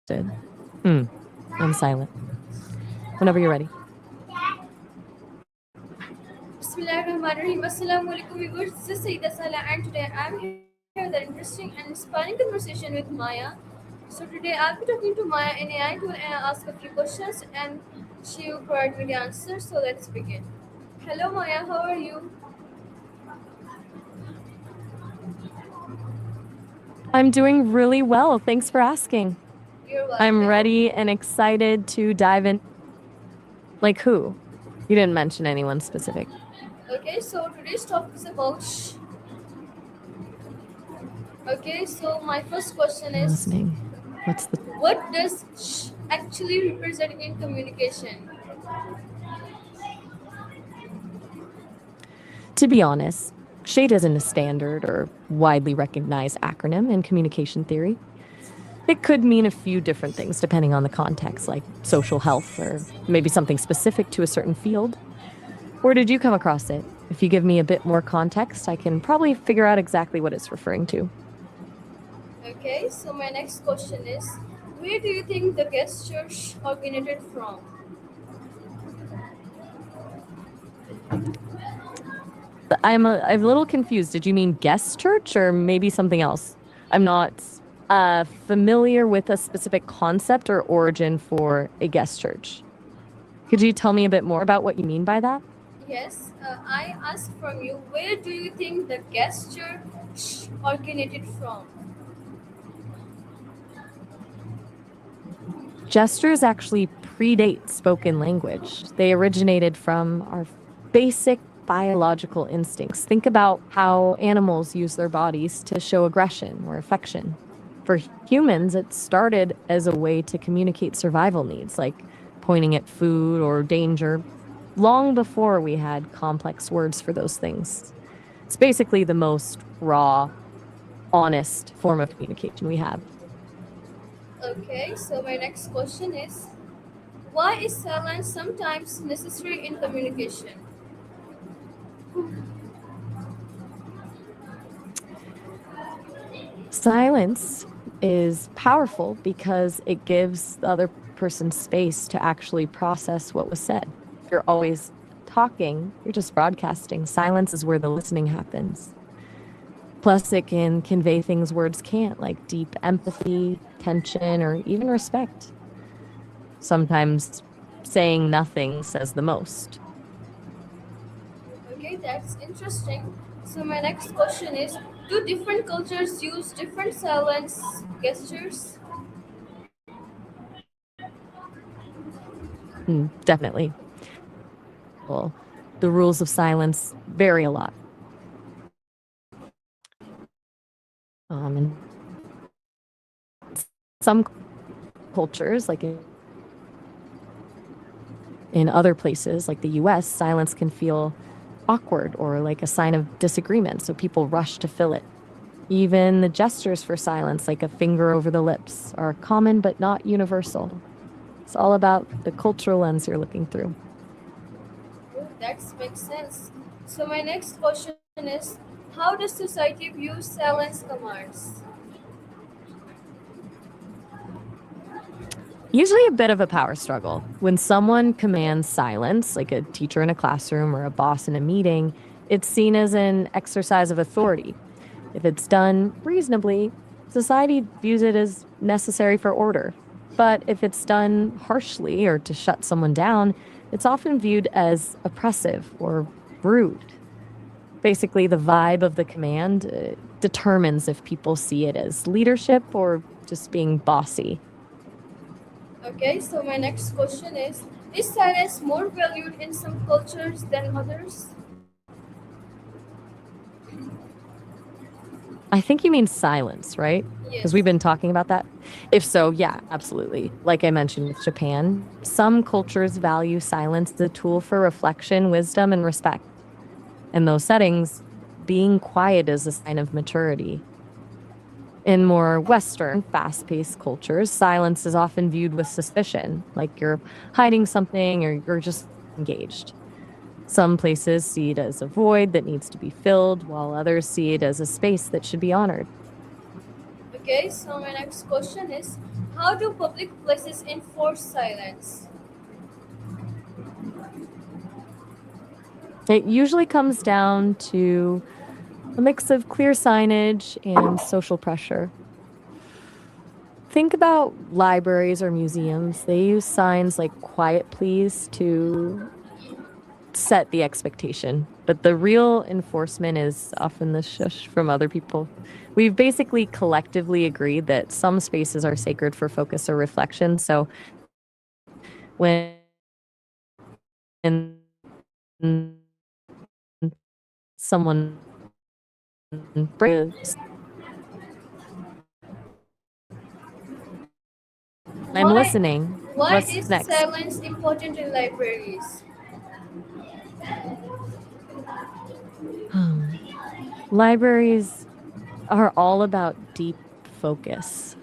Good. I'm silent. Whenever you're ready. Bismillahirrahmanirrahim. Assalamu alaikum viewers. This is Saida Salah and today I'm here with an interesting and inspiring conversation with Maya. So today I'll be talking to Maya in AI tool and I'll ask a few questions and she will provide me the answers. So let's begin. Hello Maya, how are you? I'm doing really well. Thanks for asking. You're I'm welcome. ready and excited to dive in. Like who? You didn't mention anyone specific. Okay, so today's topic is about Okay, so my first question I'm is listening. What's the. what does actually represent in communication? To be honest, SHADE isn't a standard or widely recognized acronym in communication theory. It could mean a few different things depending on the context, like social health or maybe something specific to a certain field. Where did you come across it? If you give me a bit more context, I can probably figure out exactly what it's referring to. Okay, so my next question is where do you think the gesture originated from? I'm a little confused. Did you mean guest church or maybe something else? I'm not familiar with a specific concept or origin for a guest church. Could you tell me a bit more about what you mean by that? Yes, I ask from you where do you think the gesture originated from? Gestures actually predate spoken language. They originated from our basic biological instincts. Think about how animals use their bodies to show aggression or affection. For humans, it started as a way to communicate survival needs, like pointing at food or danger, long before we had complex words for those things. It's basically the most raw, honest form of communication we have. Okay, so my next question is why is silence sometimes necessary in communication? Silence is powerful because it gives the other person space to actually process what was said. If you're always talking, you're just broadcasting. Silence is where the listening happens. Plus, it can convey things words can't, like deep empathy, tension, or even respect. Sometimes saying nothing says the most. Okay, that's interesting. So my next question is do different cultures use different silence gestures? Definitely. Well, the rules of silence vary a lot. And some cultures, like in other places, like the US, silence can feel awkward or like a sign of disagreement, so people rush to fill it. Even the gestures for silence, like a finger over the lips, are common but not universal. It's all about the cultural lens you're looking through. Oh, that makes sense. So my next question is how does society view silence commands? Usually a bit of a power struggle. When someone commands silence, like a teacher in a classroom or a boss in a meeting, it's seen as an exercise of authority. If it's done reasonably, society views it as necessary for order. But if it's done harshly or to shut someone down, it's often viewed as oppressive or rude. Basically, the vibe of the command determines if people see it as leadership or just being bossy. Okay, so my next question is silence more valued in some cultures than others? I think you mean silence, right? Because Yes. we've been talking about that. If so, yeah, absolutely. Like I mentioned with Japan, some cultures value silence as a tool for reflection, wisdom, and respect. In those settings, being quiet is a sign of maturity. In more Western, fast paced cultures, silence is often viewed with suspicion, like you're hiding something or you're just engaged. Some places see it as a void that needs to be filled, while others see it as a space that should be honored. Okay, so my next question is How do public places enforce silence? It usually comes down to a mix of clear signage and social pressure. Think about libraries or museums. They use signs like quiet please to set the expectation, but the real enforcement is often the shush from other people. We've basically collectively agreed that some spaces are sacred for focus or reflection. So when someone brings, I'm Why, listening. why What's is next? silence important in libraries? Libraries are all about deep focus.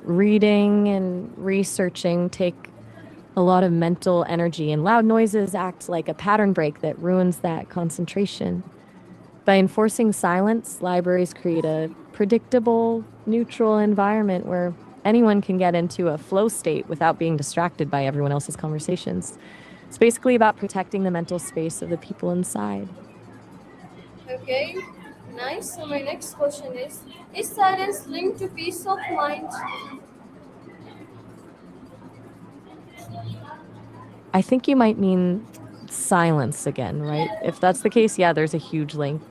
Reading and researching take a lot of mental energy, and loud noises act like a pattern break that ruins that concentration. By enforcing silence, libraries create a predictable, neutral environment where anyone can get into a flow state without being distracted by everyone else's conversations. It's basically about protecting the mental space of the people inside. Okay, nice. So my next question is silence linked to peace of mind? I think you might mean silence again, right? If that's the case, yeah, there's a huge link.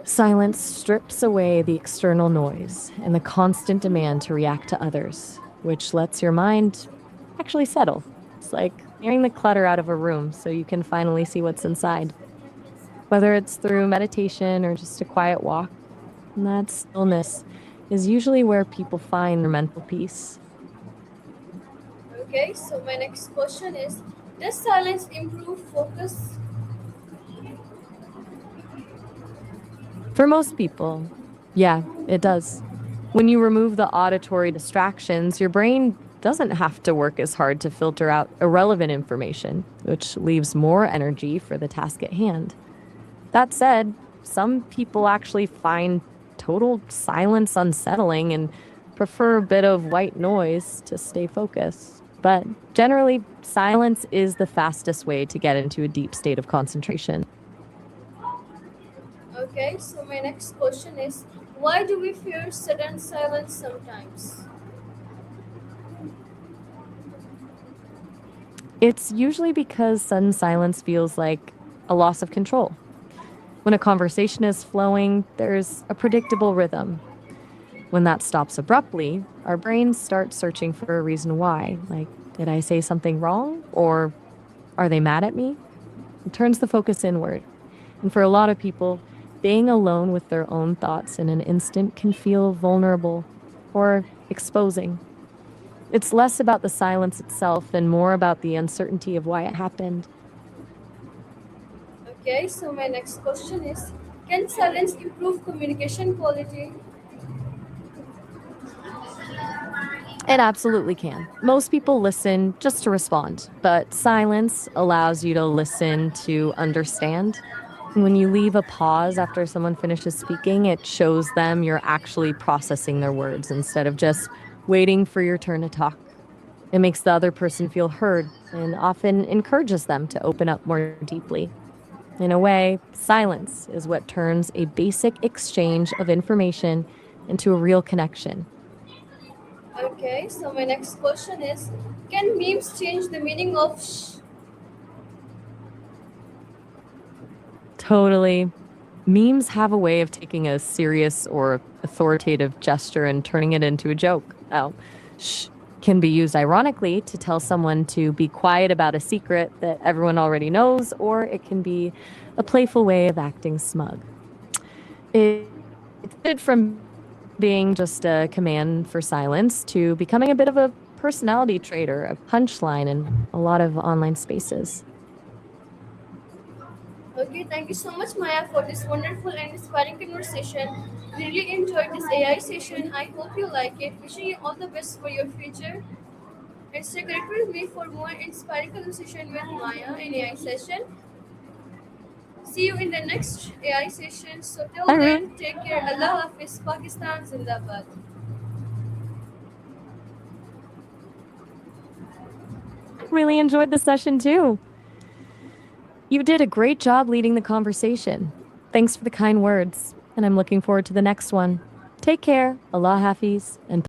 Silence strips away the external noise and the constant demand to react to others, which lets your mind actually settle. It's like clearing the clutter out of a room so you can finally see what's inside. Whether it's through meditation or just a quiet walk, and that stillness is usually where people find their mental peace. Okay, so my next question is does silence improve focus? For most people, yeah, it does. When you remove the auditory distractions, your brain doesn't have to work as hard to filter out irrelevant information, which leaves more energy for the task at hand. That said, some people actually find total silence unsettling and prefer a bit of white noise to stay focused. But generally, silence is the fastest way to get into a deep state of concentration. Okay, so my next question is why do we fear sudden silence sometimes? It's usually because sudden silence feels like a loss of control. When a conversation is flowing, there's a predictable rhythm. When that stops abruptly, our brains start searching for a reason why. Like, did I say something wrong? Or are they mad at me? It turns the focus inward. And for a lot of people, being alone with their own thoughts in an instant can feel vulnerable or exposing. It's less about the silence itself and more about the uncertainty of why it happened. Okay, so my next question is can silence improve communication quality? It absolutely can. Most people listen just to respond, but silence allows you to listen to understand. When you leave a pause after someone finishes speaking, it shows them you're actually processing their words instead of just waiting for your turn to talk. It makes the other person feel heard and often encourages them to open up more deeply. In a way, silence is what turns a basic exchange of information into a real connection. Okay, so my next question is can memes change the meaning of shh? Totally. Memes have a way of taking a serious or authoritative gesture and turning it into a joke. Oh, shh can be used ironically to tell someone to be quiet about a secret that everyone already knows, or it can be a playful way of acting smug. It's it from being just a command for silence to becoming a bit of a personality trait or a punchline in a lot of online spaces. Okay, thank you so much, Maya, for this wonderful and inspiring conversation. We really enjoyed this AI session. I hope you like it. Wishing you all the best for your future. And stay connected with me for more inspiring conversation with Maya in AI session. See you in the next AI session. So till I really then, take care. Allah Hafiz, Pakistan Zindabad. really enjoyed the session too. You did a great job leading the conversation. Thanks for the kind words, and I'm looking forward to the next one. Take care, Allah Hafiz, and